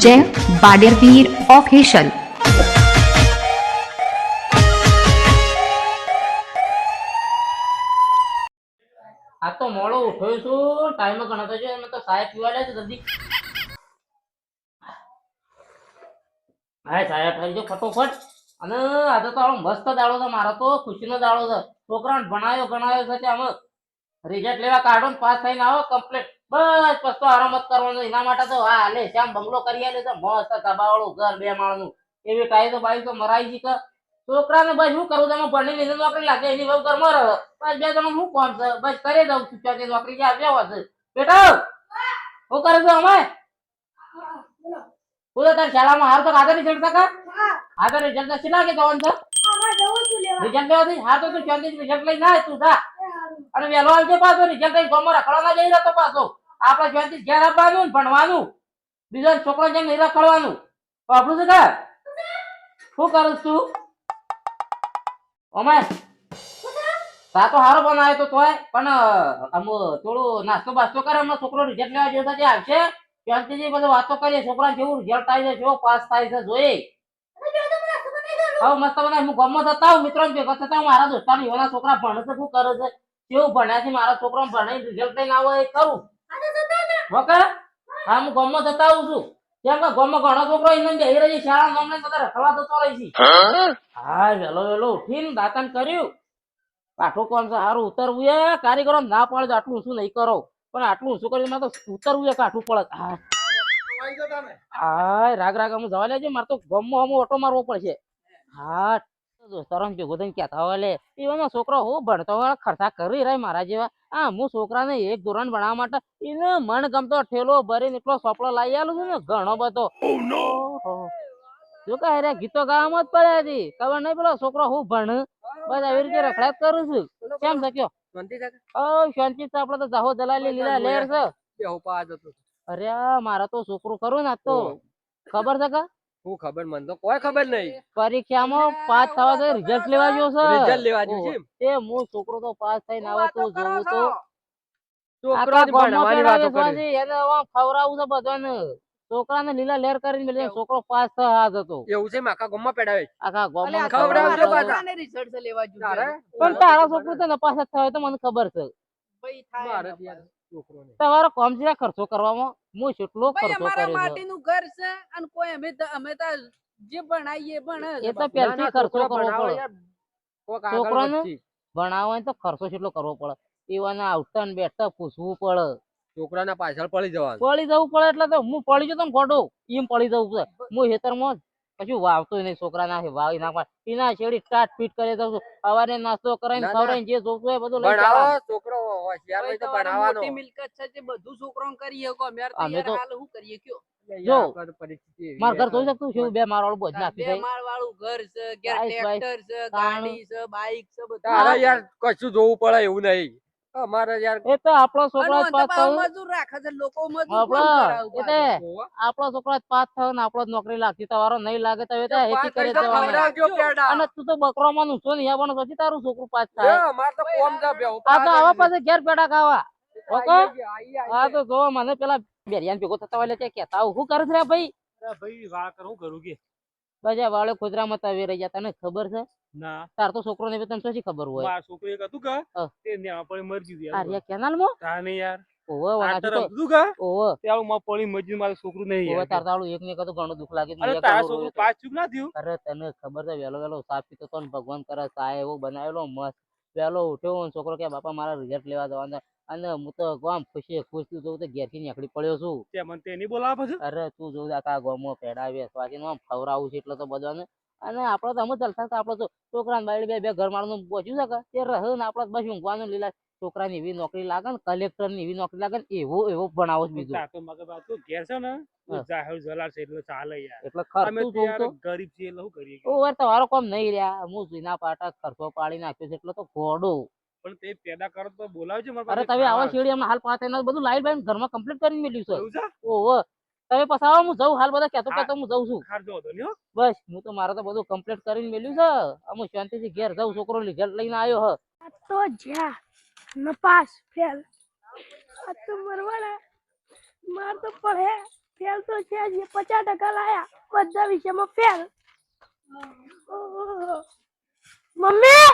जय बाडेरवीर ऑफिशियल। આ તો મોડો ઉઠ્યો છું, ટાઈમ ઘણો થયો છે. મેં તો સાહેબ પીવા લે છે જલ્દી. હા સાહેબ થઈ ગયો ફટોફટ. અને આજે તો મસ્ત દાડો છે, મારો તો ખુશીનો દાડો છે. છોકરાને ભણાયો છે આમ રિઝલ્ટ લેવા કાઢો ને પાસ થઈને આવો કમ્પ્લીટ. બસ પછી તો આરામ જ કરવાનો. એના માટે તો હા લે શ્યામ બંગલો કરી આલે છે મસ્ત ધાબાવાળું ઘર 2 માળનું. એવી ટાઈ તો બાઈ તો મરાઈ જી કે છોકરાને બસ શું કરું, તમે ભણી લીધે નોકરી લાગે એની બહુ ઘરમાં રહે. બસ 2 જણા શું કામ છે, બસ કરી દઉં છું ત્યાંથી નોકરી જ્યાં બેવા છે. બેટા શું કરે છે અમે બોલો તાર શાળામાં હાર તો આગળ રિઝલ્ટ થકા આગળ રિઝલ્ટ નથી લાગે જવાનું છે રિઝલ્ટ લેવાથી હા તો તું ત્યાંથી રિઝલ્ટ લઈને આય તું જા. અને વહેલો આવજે પાછો રિઝલ્ટ લઈને ગમો રખડવા ના જઈ રહ્યો પાછો. આપણે ત્યાંથી ઘેર આપવાનું ને ભણવાનું, બીજા છોકરો જેમ નહીં રખડવાનું. તો આપણું છે શું કરું તું અમે તા તો હારો બનાવ્યો તો તોય પણ આમ થોડું નાસ્તો બાસ્તો કરે. હમણાં છોકરો રિઝલ્ટ લેવા જેવો જે આવશે ત્યાંથી બધી વાતો કરીએ. છોકરા કેવું રિઝલ્ટ આવી છે, કેવો પાસ થાય છે જોઈએ. હવે મસ્ત બનાવી હું ગમત થતા હું મિત્રો ભેગો થતા મારા દોસ્તાર એવાના છોકરા ભણે છે, શું કરે છે, કેવું ભણ્યા છે, મારા છોકરા ભણે રિઝલ્ટ લઈને આવો એ કરું ઓકે. હા હું ગમત થતા આવું છું. કેમ કે ગમો ઘણો છોકરો એને બેહી રહી શાળા ગમને બધા રખડવા જતો રહી છે. હા વેલો વેલો ઉઠીને દાતન કર્યું. આટલું કોણ છે સારું ઉતરવું એ કારીગરો ના પડે આટલું ઊંચું નહીં કરો, પણ આટલું ઊંચું કરીને તો ઉતરવું એ કાઠું પડે. હા રાગ રાગ અમુક જવા લેજે, મારે તો ગમો અમુક ઓટો મારવો પડશે. હા દોસ્તારો ભેગો થઈને કહેતા હોય લે એવાનો છોકરો હું ભણતો હોય ખર્ચા કરી રહી મારા જેવા. હા હું છોકરાને 1 ધોરણ ભણાવવા માટે એને મન ગમતો ઠેલો ભરીને એટલો સોપડો લાવી આલું છું ને ઘણો બધો. જો કે અરે ગીતો ગાવામાં જ પડ્યા હતી ખબર નહીં પેલો છોકરો હું ભણ બસ આવી રીતે રખડા કરું છું. કેમ થયો શાંતિ આપડે તો જાહો દલાલી લીલા લેર છે. અરે મારા તો છોકરું ખરું ને આ તો ખબર છે કે હું ખબર મને તો કોઈ ખબર નહીં. પરીક્ષામાં પાસ થવા તો રિઝલ્ટ લેવા ગયો છે. રિઝલ્ટ લેવા ગયો છે એ હું છોકરો તો પાસ થઈને આવે તો જોવું તો છોકરો જ ભણવાની વાતો કરે. એને હવે ખવડાવું છે બધાને. છોકરાને લીલા લેર કરીને મેલે છોકરો પાસ થવા હતો. એવું છે માકા ગોમમાં પેડાવે આખા ગામમાં ખવડાવજો પાછા. છોકરાને રિઝલ્ટ લેવા જોઈએ. પણ તારા છોકરો તો નપાસ જ થયો તો મને ખબર છે. ભાઈ થાય મારે ને યાર છોકરોને તમારો કોમ છે ખર્ચો કરવામાં હું કેટલો ભાઈ ખર્ચો અમારા કર્યો છે. માટીનું ઘર છે અને કોઈ અમે તો જે ભણાઈએ ભણે એ તો પહેલથી ખર્ચો કરવો પડે. કોક છોકરાને આગળ વધશે. ભણાવવા હોય તો ખર્ચો કેટલો કરવો પડે. એવાના આવતા ને બેઠતા પૂછવું પડે. છોકરાના પાછળ પડી જવાનું. પડી જવું પડે એટલે તો હું પડી જતો ને ખોટો એમ પડી જવું છે. હું હેતરમાં કશું વાવતો નહીં. છોકરા ના વાવી નાખવા એના છેડી સ્ટાર્ટ ફીટ કરી દઉં છું. સવારે નાસ્તો કરાવીને ખવડાવીને જે જોતું હોય બધું લઈ ભણાવો જવાનું. છોકરો હોશિયાર હોય તો તમારે ભણાવવાનો. મોટી મિલકત છે જે બધું છોકરાઓને કરી શકો. અમે તો હાલ શું કરીએ કયો જો યાર, પરિસ્થિતિ એવી માર ઘર છે. જોઈ શકતું છું 2 માળવાળું બોજ નાખી 2 દઈ. માળ વાળું ઘર છે, ઘેર બાઈક, ટ્રેક્ટર છે, ગાડી છે, બાઈક છે, બધું તારે યાર કશું જોવું પડે એવું નહીં. અમારે યાર એ તો આપણો છોકરો જ અને પાસ તો થયો. મજૂર રાખે છે લોકો મજૂર કોણ આપણો કરાવું એટલે પાછું? આપણો છોકરો જ પાસ થયો ને આપણો જ નોકરી લાગતી. તમારો નહીં લાગે તો એ તો પાંચ હેતી કરી પૈસા દેવાનું. ખવડાવજો પેડા. અને તું તો બકરોમાં ઊંચો નહીં આવવાનો પછી તારું છોકરું પાસ લે, થાય. અમારે તો કોમ છે બેહુ આ તો આવા પાસે ઘેર પેડા ખાવા ઓકે. આઈ હા તો જો મને પેલા બેરિયાન ભેગો થતા હોય એટલે કેતા હું કરે છે રે ભાઈ. ભાઈ વા કરું કરું કે બજા વાળો ખોજરામાં તાવી રહી ગયા. તને ખબર છે ના તાર તો છોકરો ને તને શું ખબર હોય. મારા છોકરો એક હતું કે હા. તે ન્યા પડી મરી ગયું આ યાર. રિયા કેનાલ માં તા નહીં યાર ઓવો આ વનાજી તરફ તો હતું કે ઓવો ત્યાં માં પડી મરી ગયું મારું છોકરું નહીં ઓવો યાર. તાર તાળું એક ને કતું ઘણું દુખ લાગે. અરે તારા છોકરું પાસ ચૂક ના થયું. અરે તને ખબર છે વેલો વેલો સાફ પીતો તો ને ભગવાન કરે સાય એવો બનાવેલો મસ્ત. વેલો ઉઠ્યો ને છોકરો કે બાપા મારા રિઝલ્ટ લેવા જવાના. અને હું તો ગામ ખુશી ખુશ જોઉં તો ઘેરથી નીકળી પડ્યો છું. તે મને તે નહીં બોલાવા પછી. અરે તું જોઉં આખા ગામમાં પેડાવે સ્વાધીન આમ ખવડાવું છે એટલે તો બધાને. અને આપડે તો અમુક ચાલતા આપડે તો છોકરા બાઈ બે ઘર માળનું પહોંચ્યું છે કે તે રહે ને આપડે બસ ઊંઘવાનું લીલા. છોકરાની એવી નોકરી લાગે ને કલેક્ટર ની એવી નોકરી લાગે ને એવો ભણાવો જ બીજું. તા તો મગર વાત તું ઘેર છે ને તું જાહેર જલાલ છે એટલે ચાલે યાર. એટલે અમે ખર્ચું તો જોઉં યાર તો ગરીબ છીએ એટલે શું કરીએ કે? ઓ વાર તમારો કોમ નહીં રહ્યા. હું જૂના પાટા ખર્ચો પાડી નાખ્યો છે એટલે તો ઘોડો. પણ તે પેદા કરો તો બોલાવજો મારા અરે પાસે તમે આવો ખાવા. શેડી અમને હાલ પાંચ બધું લાઈટ બાઈટ ઘરમાં કમ્પ્લીટ કરીને મેલ્યું છે. એવું છે? ઓહો તમે પછી આવો હું જઉં હાલ બધા કહેતો કહેતો હું જઉં છું. ખારજો હતો ને હો. બસ હું તો મારે તો બધું કમ્પ્લીટ કરીને મેલ્યું છે. અમુક શાંતિથી ઘેર જાઉં છોકરો રિઝલ્ટ લઈને આવ્યો હ. તો જ્યાં નપાસ ફેલ આ તો મરવાના માર તો પડે ફેલ તો છે જ 50% લાયા બધા વિષયમાં ફેલ મમ્મી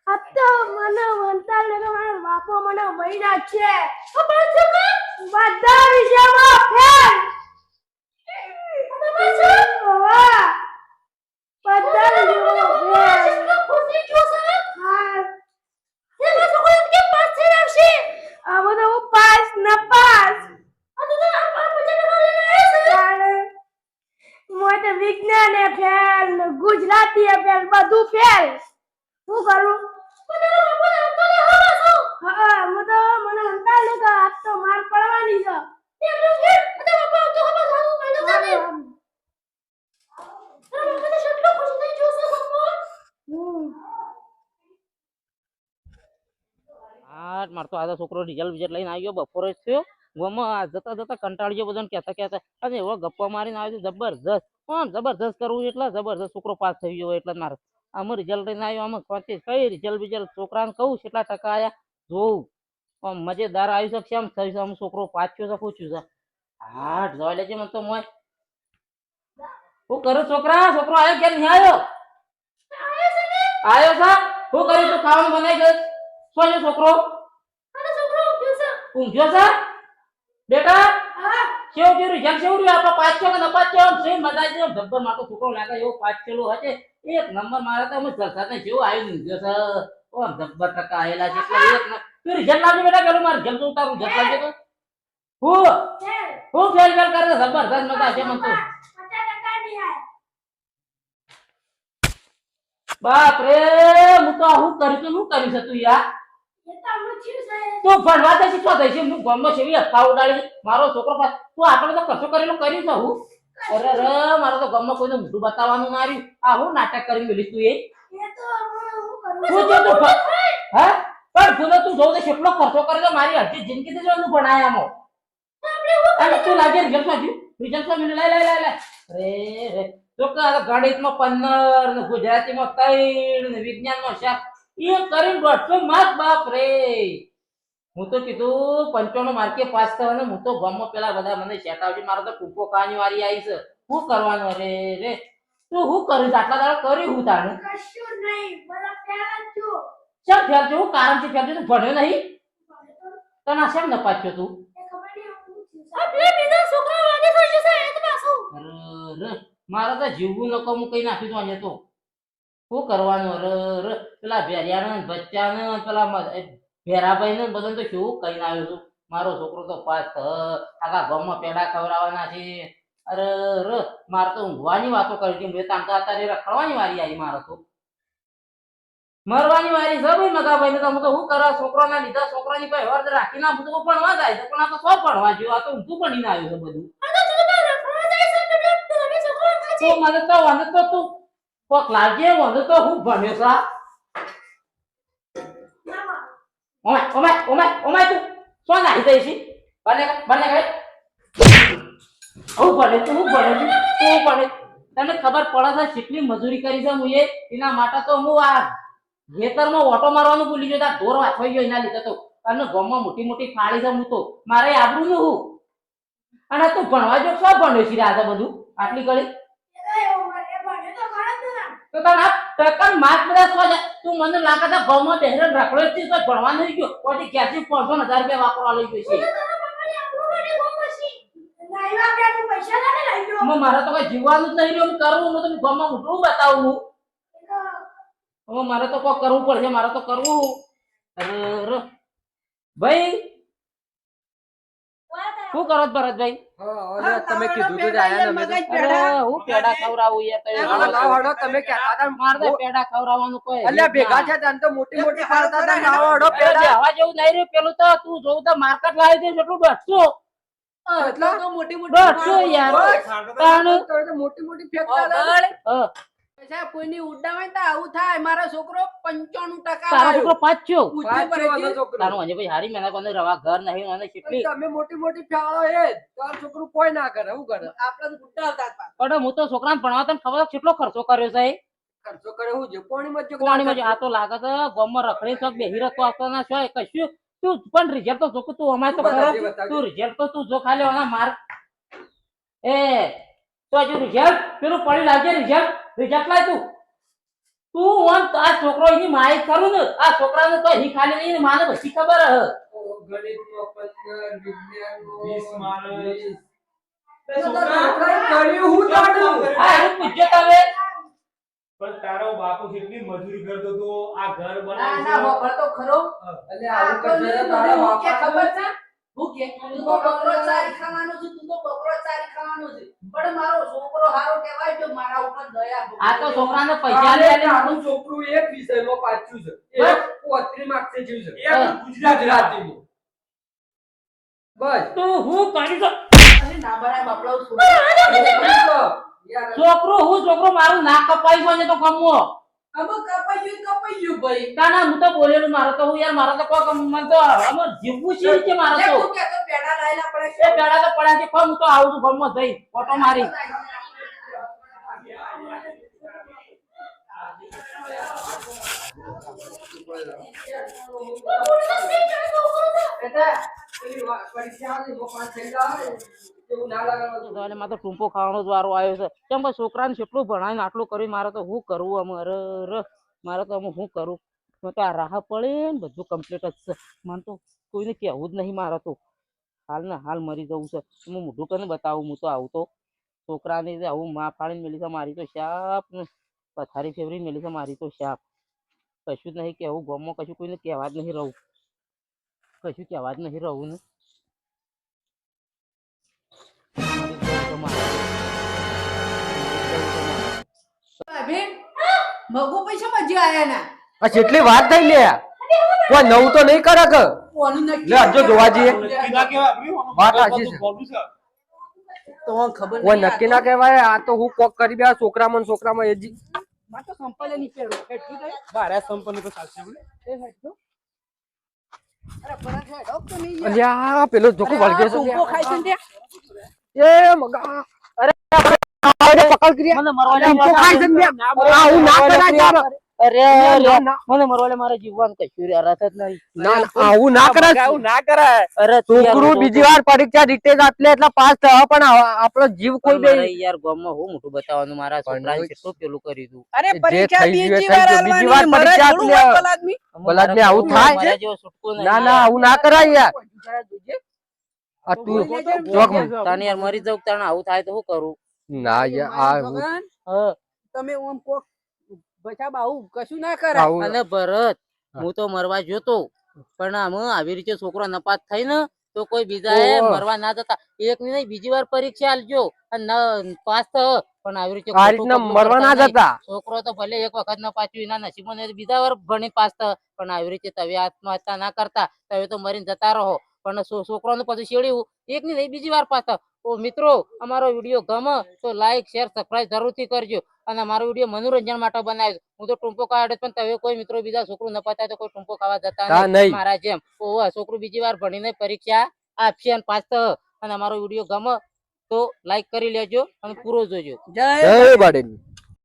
આ તો મને વંતા ને મારા બાપો મને મહિના છે બધા વિષયમાં ફેલ બધા વિષયમાં ખુશી છો સર હા એમાં તો કોઈ કે પાસ થઈ આવશે આ બધો પાસ ન પાસ આ તો આ 50% લઈને મોટે વિજ્ઞાન એ ફેલ ગુજરાતી એ ફેલ બધું ફેલ શું કરું હા મને અંતા ને કે આજ તો માર પડવાની છે એટલું કે બધા બાપા તો હવે સારું કઈ દો તમે મને કેટલો ખુશી થઈ જોશે આ માર તો આ છોકરો રિઝલ્ટ લઈને આવ્યો બપોરે જ થયો ગોમાં જતા જતા કંટાળી ગયો બધાને કહેતા અને એવો ગપ્પા મારીને આવ્યો જબરજસ્ત જબરજસ્ત કરવું એટલે જબરજસ્ત છોકરો પાસ થઈ ગયો એટલે મારે આમ રિઝલ્ટ લઈને આવ્યો આમ કઈ રિઝલ્ટ છોકરાને કહું કેટલા ટકા આયા જોઉં આમ મજેદાર આવી શકશે આમ થયું છે આમ છોકરો પાસ થયો છે પૂછ્યું છે હા જોઈ લેજે મને તો મોય હું કરું છોકરા છોકરો આવ્યો કે નહીં આવ્યો આવ્યો છે શું કર્યું તું ખાવાનું બનાવી ગયો શું છે છોકરો ઊંઘ્યો છે બેટા કેવું કેવું રિઝલ્ટ કેવું રહ્યું આપણે 5 કે ન 5 આમ છે મજા આવી જાય ધબ્બર માં તો છોકરો લાગે એવો 5 કિલો હશે એક નંબર મારા તો અમે જલસા ને જેવું આવી ઊંઘ્યો છે ઓ ધબ્બર ટકા આયેલા છે એટલે એક તું રિઝલ્ટ લાવજો બેટા પેલું મારે રિઝલ્ટ ઉતારું રિઝલ્ટ લાવજો તો હું ફેલ ફેલ કરે જબરદસ્ત મજા છે મને તો બાપ રે હું તો હું કરી તું શું કરી છે તું યાર તો ભણવા દે શીખવા દે છે હું ગામમાં સેવી હપ્તા ઉડાડી મારો છોકરો તું આપણે તો કશું કરેલું કર્યું છે હું અરે રે મારો તો ગામમાં કોઈને મોઢું બતાવવાનું ના રહ્યું આ હું નાટક કરી મેલી તું એ હા પણ ભૂલો તું જોઉં કેટલો ખર્ચો કરેલો મારી અડધી જિંદગી તો હું ભણાયામાં અને તું લાગે રિઝલ્ટ મિલે લે લે લે લે રે રે તો કે ગણિતમાં 15 ને ગુજરાતીમાં 3 ને વિજ્ઞાનમાં 7 એ કરીને 150 માર્ક બાપ રે હું તો કીધું 95 માર્કે પાસ થવાને હું તો ગામમાં પેલા બધા મને સેટ આવજો મારો તો ટૂંકો કાની વારી આવી છે શું કરવાનું રે રે તું શું કરી આટલા દાડા કરી હું તાણે કશું નહીં બરા ફેલ છું ચમ ફેલ છું હું કારણ છે ફેલ તું ભણ્યો નહીં તને આ શેમ ન પાછો તું આપણે બીજા છોકરા વાગે થઈ જશે એ તો પાછું અરે મારા તો જીવવું નકો હું કઈ નાખી દઉં આજે તો શું કરવાનું અરે પેલા ભેરિયાને બચ્ચાને પેલા ભેરાભાઈ ને બધાને તો કેવું કહીને આવ્યો છું મારો છોકરો તો પાસ આખા ગામમાં પેડા ખવડાવવાના છે અરે મારે તો ઊંઘવાની વાતો કરી છે મેં તો આમ તો અત્યારે રખડવાની વારી આવી મારે તો મરવાની વારી છે ભાઈ મગાભાઈ ને તમે તો શું કરવા છોકરાના લીધા છોકરાની ભાઈ વર્દ રાખીને આ બધું ભણવા જાય છે પણ આ તો સૌ ભણવા જેવું આ તો ઊંધું ભણીને આવ્યું છે બધું તો મને તો તું કોક લાગે મને તો હું ભણ્યો છે ઓમાય તું શું નાખી દઈ છે બને ગઈ હું ભણે તું હું ભણે છું તું ભણે તને ખબર પડે છે કેટલી મજૂરી કરી છે હું એના માટે તો હું આ ખેતરમાં ઓટો મારવાનું ભૂલી ગયો ઢોર વાંચવાઈ ગયો એના લીધે તો અને ગામમાં મોટી મોટી ફાળી છે હું તો મારે આબરું નું હું અને તું ભણવા જો શું ભણ્યો છે આજે બધું આટલી ઘડી તો તને ટકન માર્ક બધા સો જાય તું મને લાગે છે ગામમાં બેહરે રખડો જ તો ભણવા નહીં ગયો પછી ક્યાંથી 500,000 રૂપિયા વાપરવા લઈ ગયો છે મારે તો કઈ જીવવાનું જ નહીં રહ્યું કરવું હું તમે ગામમાં મોટું બતાવું હવે મારે તો કોઈ કરવું પડશે મારે તો કરવું અરે ભાઈ શું કરો ભરતભાઈ તમે કીધું તો આયા ને અરે હું પેડા ખવડાવું યાર લાવ હડો તમે કહેતા હતા મારે તો પેડા ખવડાવવાનું કોઈ અલ્યા ભેગા છે તને તો મોટી મોટી પાડતા હતા લાવ હડો પેડા હવા જેવું નહીં રહ્યું પેલું તો તું જોઉં તો માર્કેટ લાવી દે એટલું 200 એટલો તો મોટી મોટી 200 યાર મોટી મોટી ફેંકતા હતા પૈસા કોઈની ઉડાવાય તો આવું થાય મારો છોકરો 95% તારો છોકરો 500 ઊંચું ભરે છે. તારું આજે ભાઈ હારી મેના કોને રવા ઘર નહીં અને કેટલી તમે મોટી મોટી ફેળો એ તાર છોકરું કોઈ ના કરે હું કરે આપણે ઉડાવતા હતા પણ હું તો છોકરાને ભણવા તને ખબર છે કેટલો ખર્ચો કર્યો છે ખર્ચો કરે હું જે પાણીમાં જો કોણીમાં આ તો લાગે છે ગામમાં રખડી સબ બેહી રહેતો આવતો ના છો કશું તું પણ રિઝલ્ટ તો જોક તું અમાય તો ખરો તું રિઝલ્ટ તો તું જો ખાલી ઓના માર એ તો હજુ રિઝલ્ટ પેલું પડી લાગે રિઝલ્ટ લાય તું તું ઓન આ છોકરો એની માય કરું ને આ છોકરાને તો હી ખાલી નહીં માને બધી ખબર હ ગણિતનો 15 વિજ્ઞાનનો 20 આ એનું પૂછજો તમે પણ તારો બાપુ કેટલી મજૂરી કરતો તો આ ઘર ના બનાવે ના છે હોભળ તો ખરો એટલે આ આવું તો કરશે નહીં, તારા મને હું કે બાપા ખબર છે હું કે તું તો બકરો ચારી ખાવાનો છે તું તો બકરો ચારી ખાવાનો છે પણ મારો છોકરો હારો કહેવાય જો મારા ઉપર દયા ભગવાન આ તો છોકરાને પૈસા લે લે આનું છોકરું એક વિષયમાં પાછું છે બસ. એક 35 માર્ક્સે જીવ છે એક ગુજરાતીમાં બસ તું હું કરી દો અને ના બરાબર બાપડો છોકરો છોકરો મારું નાક કપાઈ ગયો છે તો ગમવો અમો કપાઈ ગયું ભાઈ ના હું તો બોલેલું મારો તો હું યાર મારો તો કોઈ મન તો અમે જીવવું છે કે મારો લે તો તું કે તો પેડા લાયેલા પડે એ પેડા તો પડ્યા છે પણ હું તો આવું છું ગમવો જઈ ફોટો મારી બેટા પેલી પરીક્ષા આવે તો પાસ થઈ જાય એવું ના લાગે એટલે મારે તો ટૂંપો ખાવાનો જ વારો આવ્યો છે કેમ કે છોકરાને કેટલું ભણાવીને આટલું કર્યું મારે તો શું કરવું અમારે મારે તો અમે શું કરું મેં તો આ રાહ પડે ને બધું કમ્પ્લીટ જ છે મને તો કોઈને કહેવું જ નહીં મારે તો હાલ ને હાલ મરી જવું છે હું મોઢું કરીને બતાવું હું તો આવું તો છોકરાને આવું માં ફાડીને મેલી છે મારી તો શાપ ને પથારી ફેવરી મેલી છે મારી તો શાપ કશું જ નહીં કહેવું ગામમાં કશું કોઈને કહેવા જ નહીં રહું કશું કહેવા જ નહીં રહું ને ભાભી મગુ પૈસા મજી આયા ના આ કેટલી વાત થઈ લે કોઈ નવું તો નહીં કરે કે કોનું નક્કી લે હજુ જોવા જઈએ નક્કી ના કહેવાય આપણી, વાત સાચી છે. ખોટું છે. તો ખબર કોઈ નક્કી ના કહેવાય આ તો હું કોક કરી બે છોકરામાં એ જી માં તો સંપલે ની પેડો હેઠું જાય બારે સંપન્ન તો ચાલશે આપણે. એ હેઠું અરે પરત હેડો તો નહીં અલ્યા પેલો જોકો વળગ્યો છે ટૂંકો ખાય છે ને એ મગા અરે પકડ કરી મને મરવા લે ટૂંકો ખાય છે ને આ હું ના કરાય યાર અરે મને મરવા લે મારે જીવવાનું કશું રે રસ જ નહીં ના આવું ના કરાય આવું ના કરાય. અરે છોકરું બીજી વાર પરીક્ષા રિટેજ આપલે એટલે પાસ થવા પણ આપણો જીવ કોઈ દે યાર ગામમાં હું મોટું બતાવવાનું મારા છોકરાએ કેટલું પેલું કર્યું તું અરે જે પરીક્ષા થઈ બીજી ગયું એ વાર થઈ ગયું. બીજી વાર આલવાની પરીક્ષા મરે આપી થોડું લે. વળપલાદમી. બલાદ ને આવું થાય મારા જેવો છૂટકો નહીં ના ના આવું ના કરાય યાર આ તું ચોક તને યાર મરી જાઉં તને આવું થાય તો શું કરું ના યાર આ ભગવાન, હા તમે ઓમ કોક બચા બાહુ કશું ના કરે આવું અને ભરત હું તો મરવા જોતો પણ આમ આવી રીતે છોકરો નપાસ થઈ ને તો કોઈ બીજા એ ઓહો. મરવા ના જતા એક ની નહીં બીજી વાર પરીક્ષા આલજો અને પાસ થ પણ આવી રીતે આ ખોટું રીતના પગલું મરવા ના ભરતા નહીં. જતા છોકરો તો ભલે એક વખત ન પાછું એના નસીબમાં નહીં તો બીજા વાર ભણી પાસ થ પણ આવી રીતે તમે આત્મહત્યા ના કરતા તમે તો મરીને જતા રહો પણ છોકરાને પછી શેડ્યું એક ની નહીં બીજી વાર પાસ થ ઓ મિત્રો અમારો વિડીયો ગમે તો લાઈક શેર સબસ્ક્રાઇબ જરૂરથી કરજો અને અમારો વિડીયો મનોરંજન માટે બનાવ્યો હું તો ટૂંપો કાઢે પણ તમે કોઈ મિત્રો બીજા છોકરું ન પતાય તો કોઈ ટૂંપો ખાવા જતા હા, નહીં નહીં. મારા જેમ ઓવા છોકરું બીજી વાર ભણીને પરીક્ષા આપશે અને પાસ થ અને અમારો વિડીયો ગમે તો લાઈક કરી લેજો અને પૂરો જોજો જય જય બાડેની